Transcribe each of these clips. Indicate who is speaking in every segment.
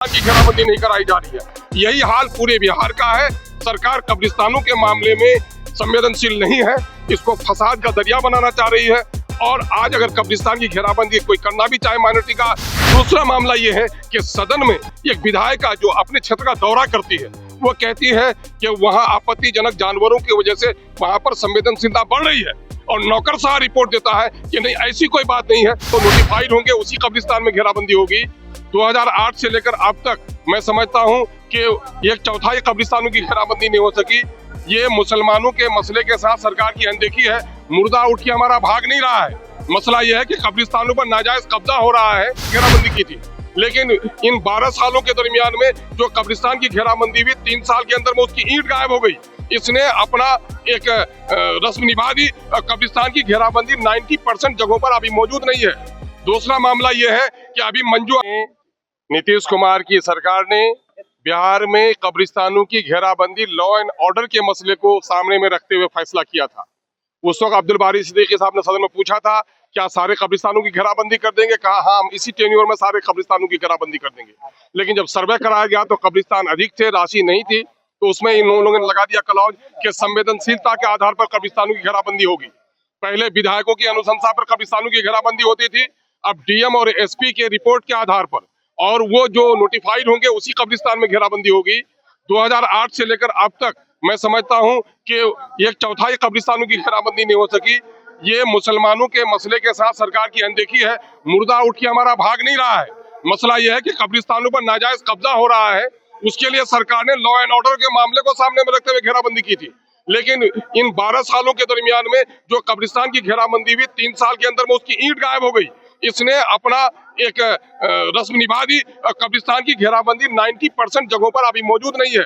Speaker 1: की घेराबंदी नहीं कराई जा रही है। यही हाल पूरे बिहार का है। सरकार कब्रिस्तानों के मामले में संवेदनशील नहीं है, इसको फसाद का दरिया बनाना चाह रही है। और आज अगर कब्रिस्तान की घेराबंदी कोई करना भी चाहे माइनॉरिटी का। दूसरा मामला ये है कि सदन में एक विधायिका जो अपने क्षेत्र का दौरा करती है, वो कहती है कि वहाँ आपत्तिजनक जानवरों की वजह से वहाँ पर संवेदनशीलता बढ़ रही है, और नौकरशाह रिपोर्ट देता है कि नहीं ऐसी कोई बात नहीं है, तो नोटिफाइड होंगे, उसी कब्रिस्तान में घेराबंदी होगी। 2008 से लेकर अब तक मैं समझता हूं कि एक चौथाई कब्रिस्तानों की घेराबंदी नहीं हो सकी। ये मुसलमानों के मसले के साथ सरकार की अनदेखी है। मुर्दा उठ के हमारा भाग नहीं रहा है। मसला यह है कि कब्रिस्तानों पर नाजायज कब्जा हो रहा है। घेराबंदी की थी, लेकिन इन 12 सालों के दरमियान में जो कब्रिस्तान की घेराबंदी हुई, 3 साल के अंदर में उसकी ईंट गायब हो गई। इसने अपना एक रस्म निभा दी। कब्रिस्तान की घेराबंदी 90% जगहों पर अभी मौजूद नहीं है। दूसरा मामला यह है कि अभी मंजू नीतीश कुमार की सरकार ने बिहार में कब्रिस्तानों की घेराबंदी लॉ एंड ऑर्डर के मसले को सामने में रखते हुए फैसला किया था। उस वक्त अब्दुल बारी सिद्दीकी साहब ने सदन में पूछा था, क्या सारे कब्रिस्तानों की घेराबंदी कर देंगे? कहा हाँ, हम इसी टेन्योर में सारे कब्रिस्तानों की घेराबंदी कर देंगे। लेकिन जब सर्वे कराया गया तो कब्रिस्तान अधिक थे, राशि नहीं थी, तो उसमें इन लोगों ने लगा दिया क्लॉज कि संवेदनशीलता के आधार पर कब्रिस्तानों की घेराबंदी होगी। पहले विधायकों की अनुशंसा पर कब्रिस्तानों की घेराबंदी होती थी, अब डीएम और एसपी के रिपोर्ट के आधार पर, और वो जो नोटिफाइड होंगे उसी कब्रिस्तान में घेराबंदी होगी। 2008 से लेकर अब तक मैं समझता हूं कि एक चौथाई कब्रिस्तानों की घेराबंदी नहीं हो सकी। ये मुसलमानों के मसले के साथ सरकार की अनदेखी है। मुर्दा उठ के हमारा भाग नहीं रहा है। मसला यह है कि कब्रिस्तानों पर नाजायज कब्जा हो रहा है। उसके लिए सरकार ने लॉ एंड ऑर्डर के मामले को सामने में रखते हुए घेराबंदी की थी। लेकिन इन 12 सालों के दरमियान में जो कब्रिस्तान की घेराबंदी हुई, 3 साल के अंदर में उसकी ईंट गायब हो गई। इसने अपना एक रस्म निभा दी। कब्रिस्तान की घेराबंदी 90% जगहों पर अभी मौजूद नहीं है।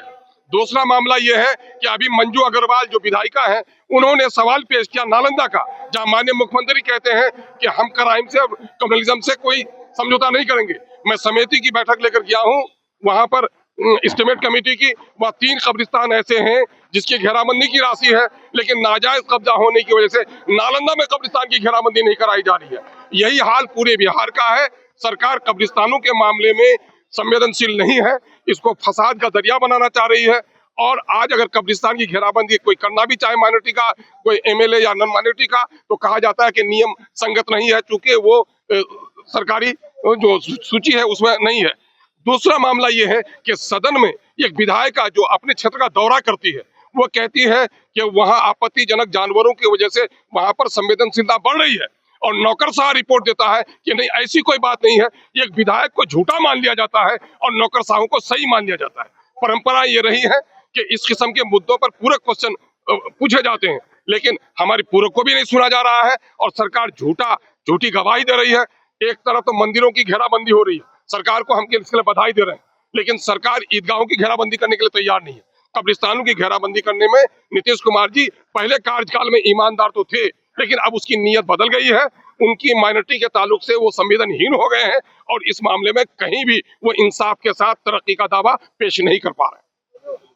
Speaker 1: दूसरा मामला यह है कि अभी मंजू अग्रवाल जो विधायिका है, उन्होंने सवाल पेश किया नालंदा का, जहां माननीय मुख्यमंत्री कहते हैं कि हम क्राइम से और कम्युनलिज्म से कोई समझौता नहीं करेंगे। मैं समिति की बैठक लेकर गया हूं, वहां पर एस्टिमेट कमेटी की, वह 3 कब्रिस्तान ऐसे हैं जिसकी घेराबंदी की राशि है, लेकिन नाजायज कब्जा होने की वजह से नालंदा में कब्रिस्तान की घेराबंदी नहीं कराई जा रही है। यही हाल पूरे बिहार का है। सरकार कब्रिस्तानों के मामले में संवेदनशील नहीं है, इसको फसाद का दरिया बनाना चाह रही है। और आज अगर कब्रिस्तान की घेराबंदी कोई करना भी चाहे माइनॉरिटी का, कोई एमएलए या नॉन माइनॉरिटी का, तो कहा जाता है कि नियम संगत नहीं है, चूंकि वो सरकारी जो सूची है उसमें नहीं है। दूसरा मामला ये है कि सदन में एक विधायिका जो अपने क्षेत्र का दौरा करती है, वो कहती है कि वहाँ आपत्तिजनक जानवरों की वजह से वहाँ पर संवेदनशीलता बढ़ रही है, और नौकरशाह रिपोर्ट देता है कि नहीं ऐसी कोई बात नहीं है। एक विधायक को झूठा मान लिया जाता है और नौकरशाहों को सही मान लिया जाता है। परंपरा ये रही है कि इस किस्म के मुद्दों पर पूरक क्वेश्चन पूछे जाते हैं, लेकिन हमारी पूरक को भी नहीं सुना जा रहा है, और सरकार झूठी गवाही दे रही है। एक तरफ तो मंदिरों की घेराबंदी हो रही है, सरकार को हम इसके लिए बधाई दे रहे हैं, लेकिन सरकार ईदगाहों की घेराबंदी करने के लिए तैयार नहीं है। कब्रिस्तानों की घेराबंदी करने में नीतीश कुमार जी पहले कार्यकाल में ईमानदार तो थे, लेकिन अब उसकी नीयत बदल गई है। उनकी माइनॉरिटी के ताल्लुक से वो संवेदनहीन हो गए हैं, और इस मामले में कहीं भी वो इंसाफ के साथ तरक्की का दावा पेश नहीं कर पा रहे हैं।